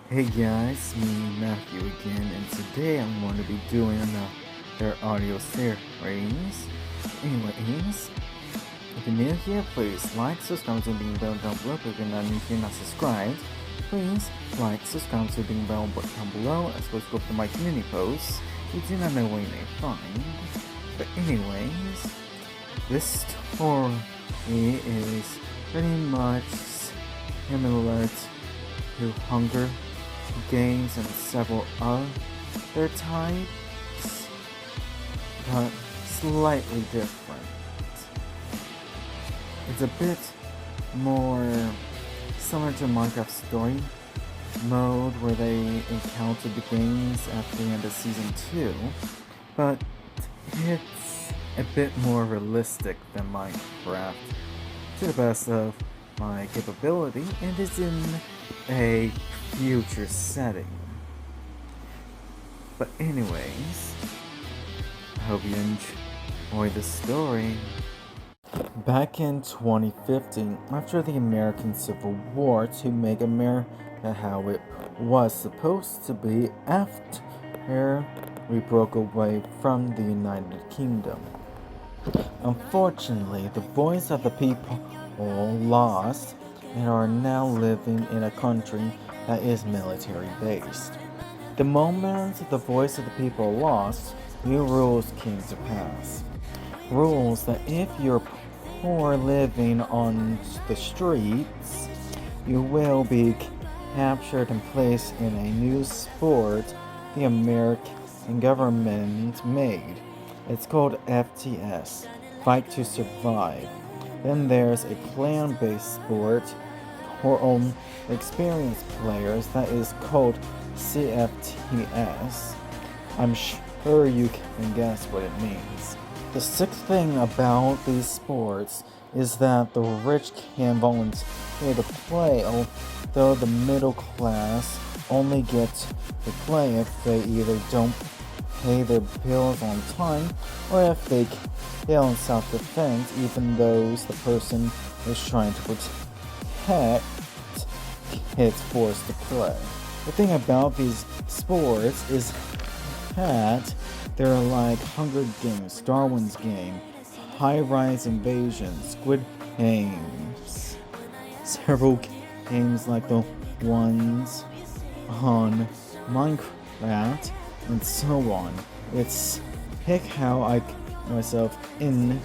Hey guys, me Matthew again, and today I'm going to be doing another audio series. Anyways, if you're new here, please like, subscribe to the bell down below. If you're not new here, not subscribed, please like, subscribe to the bell down below, as well as go to my community posts. You do not know where you may find. But anyways, this story is pretty much similar to Hunger Games and several other types, but slightly different. It's a bit more similar to Minecraft story mode where they encounter the games at the end of season 2, but it's a bit more realistic than Minecraft to the best of my capability, and is in a future setting. But anyways, I hope you enjoy the story. Back in 2015, after the American Civil War, to make America how it was supposed to be after we broke away from the United Kingdom. Unfortunately, the voice of the people lost and are now living in a country that is military based. The moment the voice of the people lost, new rules came to pass. Rules that if you're poor living on the streets, you will be captured and placed in a new sport the American government made. It's called S.X.S, Fight to Survive. Then there's a clan-based sport for experienced players that is called C.F.T.S. I'm sure you can guess what it means. The sixth thing about these sports is that the rich can volunteer to play, although the middle class only get to play if they either don't pay their bills on time, or if they kill in self-defense, even though the person is trying to protect gets forced to play. The thing about these sports is that they're like Hunger Games, Darwin's Game, High-Rise Invasion, Squid Games, several games like the ones on Minecraft, and so on. It's heck how I got myself into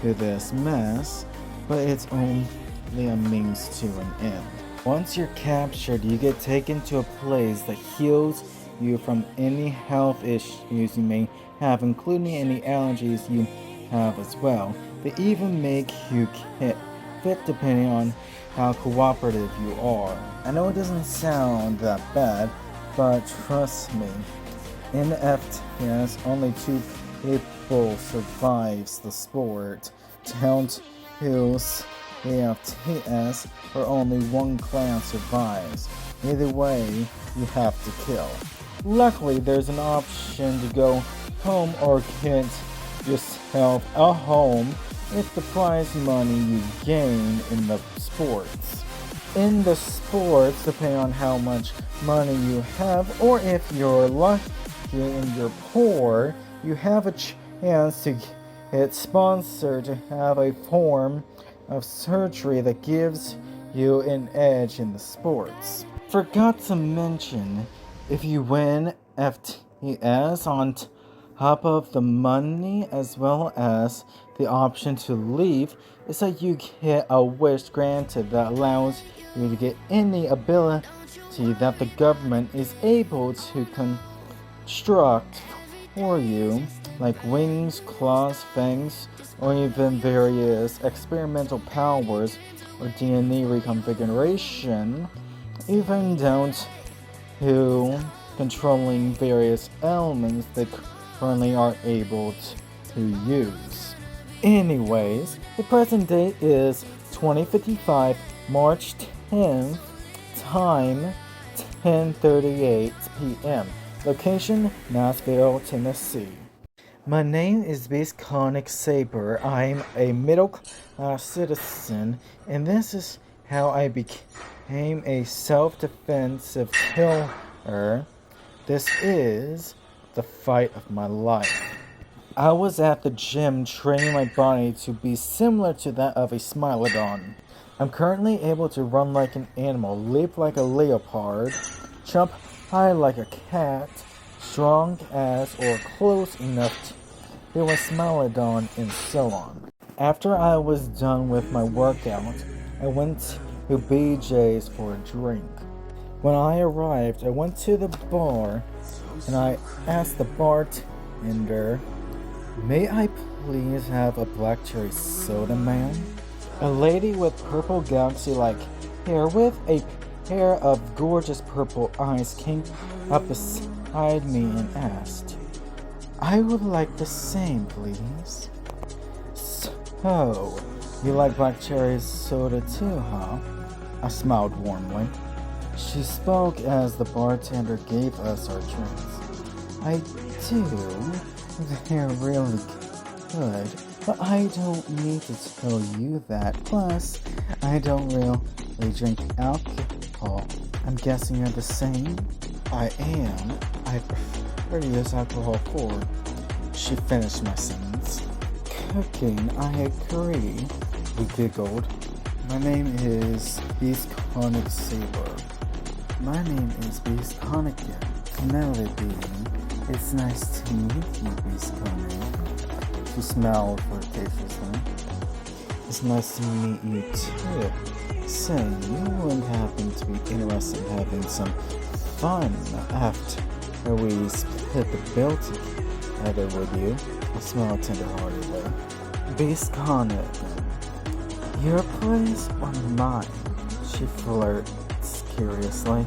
this mess, but it's only a means to an end. Once you're captured, you get taken to a place that heals you from any health issues you may have, including any allergies you have as well. They even make you get fit depending on how cooperative you are. I know it doesn't sound that bad, but trust me, NFK, only 2 people survives the sport. Down to AFTS, where only 1 clan survives. Either way, you have to kill. Luckily, there's an option to go home or get yourself a home with the prize money you gain in the sports. In the sports, depending on how much money you have, or if you're lucky and you're poor, you have a chance to get sponsored to have a form of surgery that gives you an edge in the sports. Forgot to mention, if you win FTS on top of the money as well as the option to leave, is that you get a wish granted that allows you to get any ability that the government is able to construct for you, like wings, claws, fangs, or even various experimental powers or DNA reconfiguration, even down to controlling various elements they currently are able to use. Anyways, the present date is 2055, March 10th, time 10:38 p.m. Location, Nashville, Tennessee. My name is Beast Conic Saber. I'm a middle-class citizen, and this is how I became became a self-defensive killer. This is the fight of my life. I was at the gym training my body to be similar to that of a Smilodon. I'm currently able to run like an animal, leap like a leopard, jump high like a cat, strong as or close enough to be a Smilodon, and so on. After I was done with my workout, I went to BJ's for a drink. When I arrived, I went to the bar and I asked the bartender, "May I please have a black cherry soda, ma'am?" A lady with purple galaxy-like hair with a pair of gorgeous purple eyes came up beside me and asked, "I would like the same, please." "So, you like black cherry soda too, huh?" I smiled warmly. She spoke as the bartender gave us our drinks. "I do. They're really good, but I don't need to tell you that. Plus, I don't really drink alcohol. I'm guessing you're the same?" "I am. I prefer to use alcohol for." She finished my sentence. "Cooking, I agree." We giggled. "My name is Beast Conic Saber." "My name is Beast Conican. Melody. It's nice to meet you, Beast Conic." She smiled flirtatiously. "It's nice to meet you too. Say, you wouldn't happen to be interested in having some fun after we split the bill together, would you?" I smiled tenderheartedly. "Beast Conic, your place or mine?" She flirts curiously.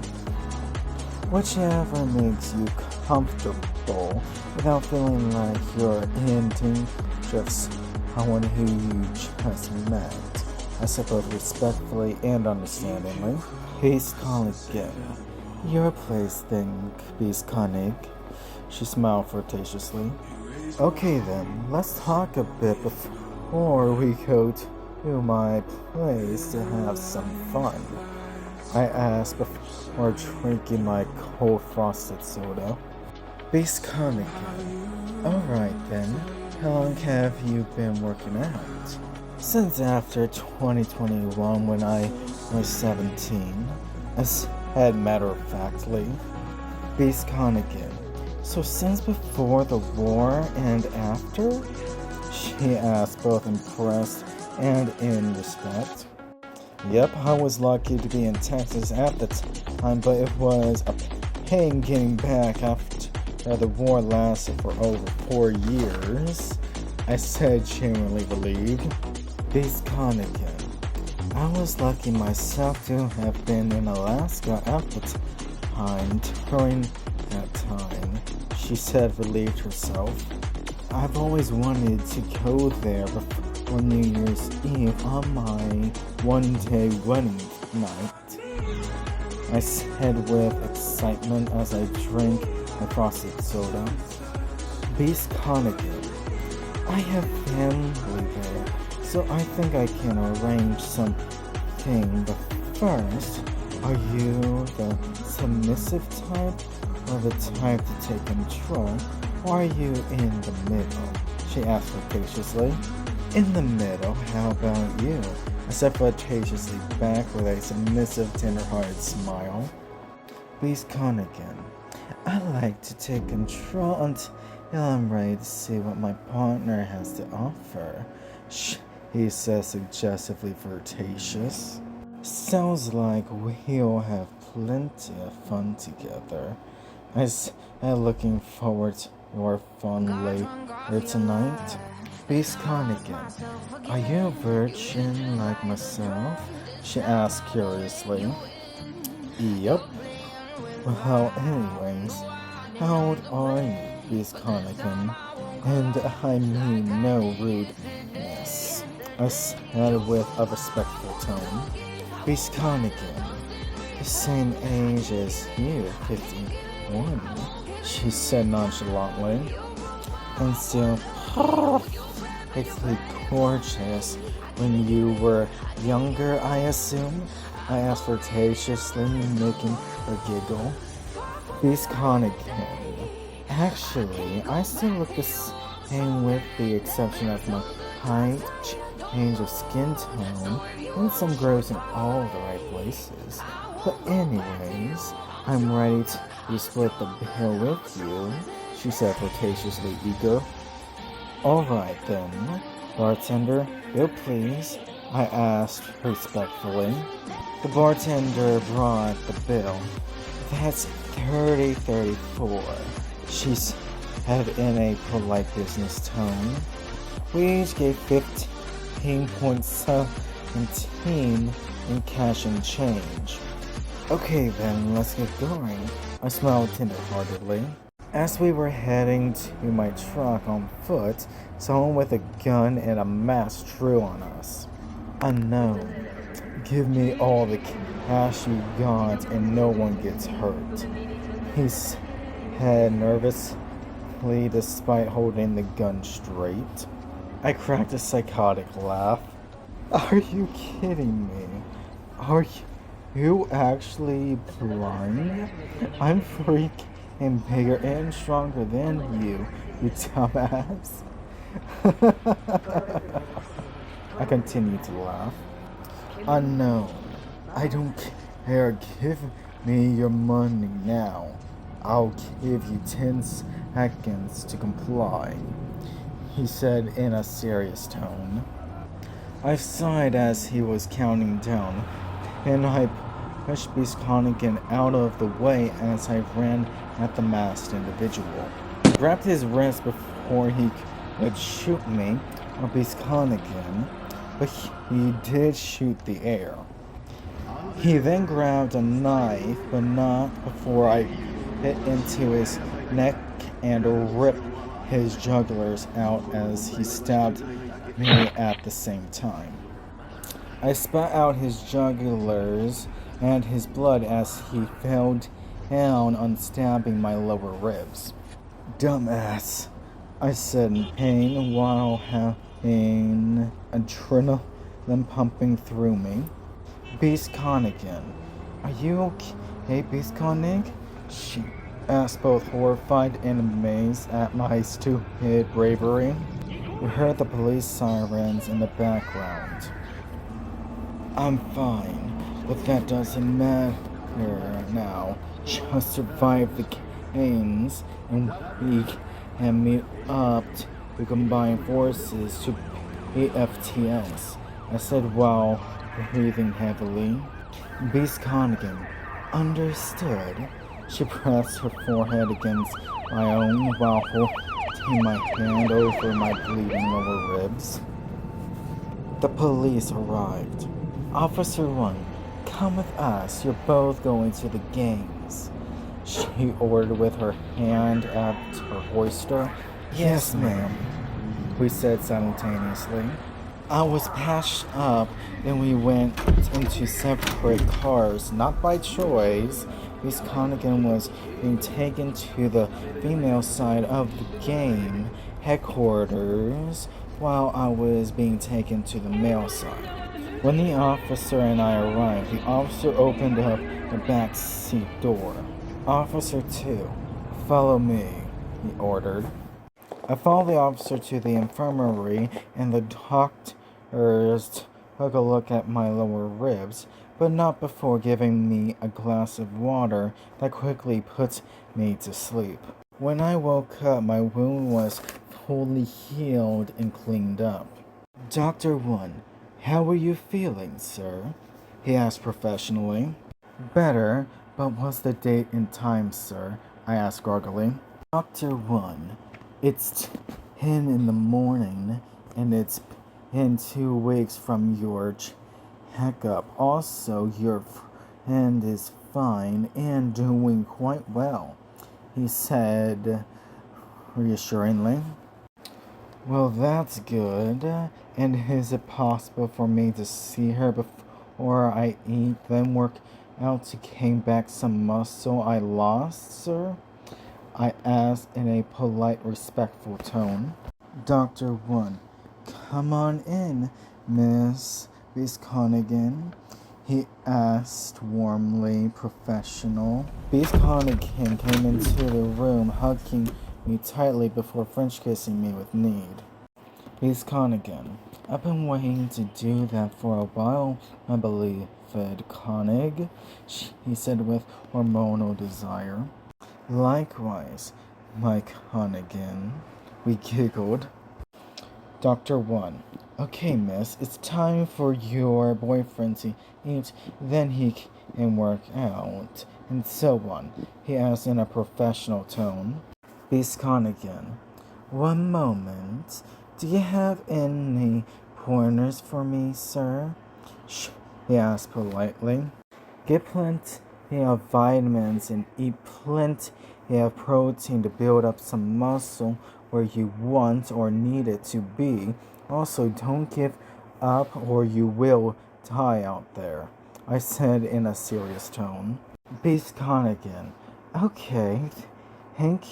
"Whichever makes you comfortable without feeling like you're in danger of someone who you just met," I said both respectfully and understandingly. "Beast Conic again. Your place then, Beast Conic." She smiled flirtatiously. "Okay then, let's talk a bit before we go to my place to have some fun," I asked before drinking my cold frosted soda. "Beast Conic. Alright then, how long have you been working out?" "Since after 2021 when I was 17, I said matter-of-factly. "Beast Conic. So since before the war and after?" She asked, both impressed and in respect. "Yep, I was lucky to be in Texas at the time, but it was a pain getting back after the war lasted for over 4 years," I said, genuinely relieved. "Beast Conic. I was lucky myself to have been in Alaska at the time during that time," she said, relieved herself. "I've always wanted to go there before New Year's Eve on my one-day wedding night," I said with excitement as I drank my frosted soda. "Beast Conic. I have family there, so I think I can arrange something, but first, are you the submissive type or the type to take control, or are you in the middle?" she asked flirtatiously. "In the middle, how about you?" I said flirtatiously back with a submissive, tender-hearted smile. "Beast Conic. I like to take control until I'm ready to see what my partner has to offer," he said, suggestively flirtatious. "Sounds like we'll have plenty of fun together," I said, looking forward to our fun later tonight. "Beast Conic. Are you a virgin like myself?" she asked curiously. "Yep." "Well, anyways, how old are you, Beast Conic? And I mean no rudeness," I said with a respectful tone. "Beast Conic. The same age as you, 51, she said nonchalantly. "And still perfectly gorgeous when you were younger, I assume?" I asked flirtatiously, making her giggle. Beast Connigan. Actually, I still look the same with the exception of my height, change of skin tone, and some growths in all the right places. But anyways, I'm ready to split the bill with you, she said flirtatiously eager. Alright then, bartender, bill please, I asked respectfully. The bartender brought the bill. That's $30.34, she said in a polite business tone. We each gave 15.17 in cash and change. Okay then, let's get going, I smiled tender-heartedly. As we were heading to my truck on foot, someone with a gun and a mask drew on us. Unknown. Give me all the cash you got and no one gets hurt, he said nervously despite holding the gun straight. I cracked a psychotic laugh. Are you kidding me? Are you actually blind? I'm freaking bigger and stronger than you dumbass. I continued to laugh. Unknown. I don't care. Give me your money now. I'll give you 10 seconds to comply, he said in a serious tone. I sighed as he was counting down, and I pushed Beast Connigan out of the way as I ran at the masked individual. I grabbed his wrist before he could shoot me, or Beast Connigan, but he did shoot the air. He then grabbed a knife, but not before I hit into his neck and ripped his jugulars out as he stabbed me at the same time. I spat out his jugulars and his blood as he fell down, unstabbing my lower ribs. Dumbass, I said in pain while having adrenaline pumping through me. Beast Connigan. Are you okay, Beast Connig? She asked, both horrified and amazed at my stupid bravery. We heard the police sirens in the background. I'm fine, but that doesn't matter now. Just survive the games, and we can meet up to combine forces to S.X.S, I said while breathing heavily. Beast Connigan. Understood. She pressed her forehead against my own while holding my hand over my bleeding lower ribs. The police arrived. Officer 1, come with us. You're both going to the games, she ordered with her hand at her holster. Yes, ma'am, we said simultaneously. I was patched up, and we went into separate cars, not by choice. Miss Connigan was being taken to the female side of the game headquarters, while I was being taken to the male side. When the officer and I arrived, the officer opened up the back seat door. Officer 2, follow me, he ordered. I followed the officer to the infirmary, and the doctors took a look at my lower ribs, but not before giving me a glass of water that quickly put me to sleep. When I woke up, my wound was fully healed and cleaned up. Dr. 1, how are you feeling, sir? He asked professionally. Better, but what's the date and time, sir? I asked groggily. Dr. 1, it's 10 in the morning, and it's been 2 weeks from your checkup. Also, your friend is fine and doing quite well, he said reassuringly. Well, that's good. And is it possible for me to see her before I eat, then work out to gain back some muscle I lost, sir? I asked in a polite, respectful tone. Dr. 1, come on in, Miss Connigan. he asked warmly professional. Beast Connigan came into the room, hugging me tightly before French kissing me with need. Beast Connigan, I've been waiting to do that for a while, I believe, Connig, he said with hormonal desire. Likewise, my Connigan, we giggled. Dr. 1. Okay, miss, it's time for your boyfriend to eat, then he can work out, and so on, he asked in a professional tone. Beast Connigan. One moment. Do you have any pointers for me, sir? Shh, he asked politely. Get plenty of vitamins and eat plenty of protein to build up some muscle where you want or need it to be. Also, don't give up or you will die out there, I said in a serious tone. Beast Connigan. Okay, thank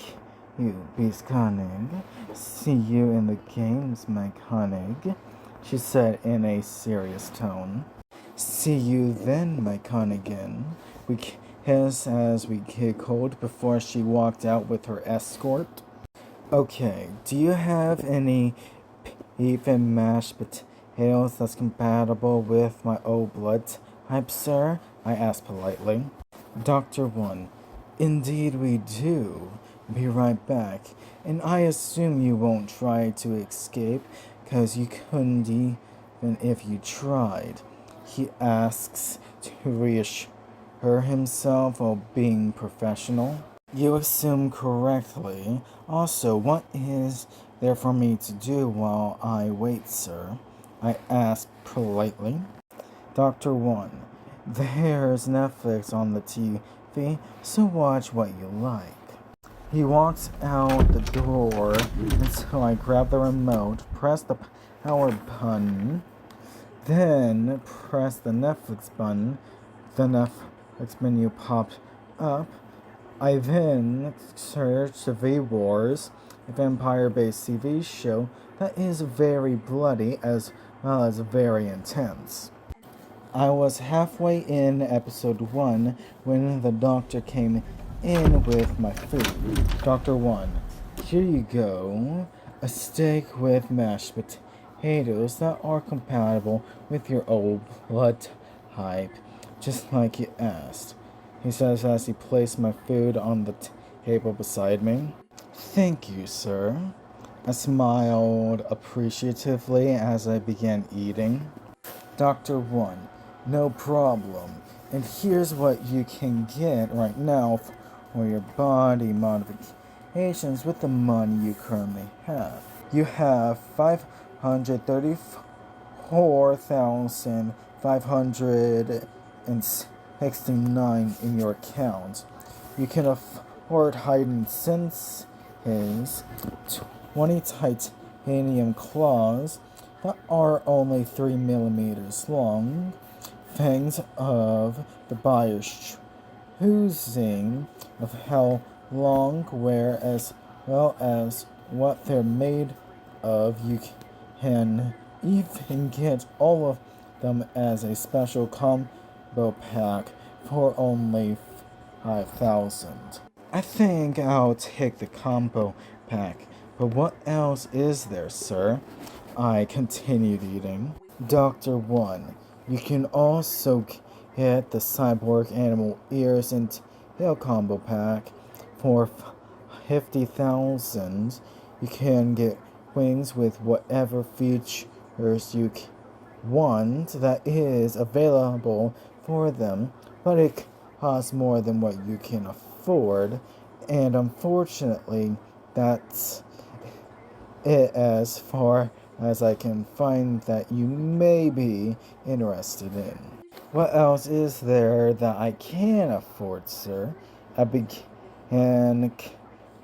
you, Beast Connig. See you in the games, my Connig, she said in a serious tone. See you then, my Connigan. We kissed as we giggled before she walked out with her escort. Okay, do you have any beef and mashed potatoes that's compatible with my old blood type, sir? I asked politely. Dr. 1. Indeed we do. Be right back. And I assume you won't try to escape, 'cause you couldn't even if you tried, he asks to reassure himself while being professional. You assume correctly. Also, what is there for me to do while I wait, sir? I asked politely. Dr. 1. There's Netflix on the TV, so watch what you like. He walks out the door, and so I grab the remote, press the power button, then press the Netflix button. The Netflix menu popped up. I then searched the V-Wars, a vampire-based TV show that is very bloody as well as very intense. I was halfway in episode 1 when the doctor came in with my food. Dr. 1. Here you go. A steak with mashed potatoes that are compatible with your old blood type, just like you asked, he says as he placed my food on the table beside me. Thank you, sir. I smiled appreciatively as I began eating. Dr. 1. No problem. And here's what you can get right now for your body modifications with the money you currently have. You have 534,569 in your account. You can afford hiding senses, 20 titanium claws that are only 3 millimeters long, fangs of the buyer's choosing of how long, where, as well as what they're made of. You can even get all of them as a special combo pack for only 5,000. I think I'll take the combo pack, but what else is there, sir? I continued eating. Dr. 1. You can also get the cyborg animal ears and tail combo pack for 50,000. You can get wings with whatever features you want that is available for them, but it costs more than what you can afford, and unfortunately, that's it as far as I can find that you may be interested in. What else is there that I can afford, sir? I began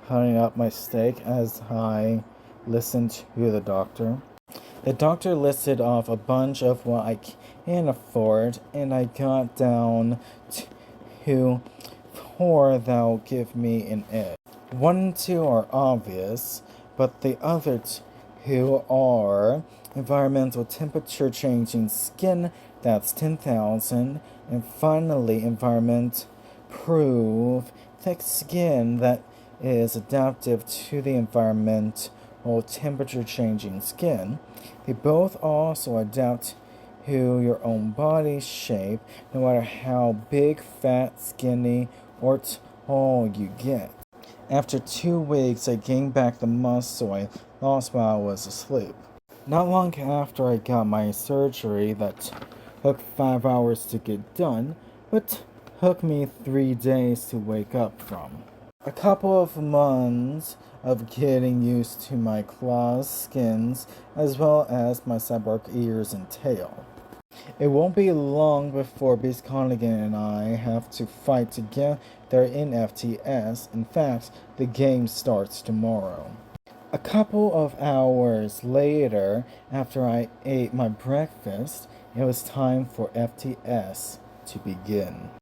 cutting up my steak as I listened to the doctor. The doctor listed off a bunch of what I can afford, and I got down to 4 that'll give me an edge. 1 and 2 are obvious, but the other 2 are environmental temperature changing skin That's 10,000. And finally, environment proof thick skin that is adaptive to the environment or temperature changing skin. They both also adapt to your own body shape, no matter how big, fat, skinny, or tall you get. After 2 weeks, I gained back the muscle I lost while I was asleep. Not long after I got my surgery that took 5 hours to get done, but took me 3 days to wake up from. A couple of months of getting used to my claws, skins, as well as my cyborg ears and tail. It won't be long before Beast Connigan and I have to fight together in FTS. In fact, the game starts tomorrow. A couple of hours later, after I ate my breakfast, it was time for FTS to begin.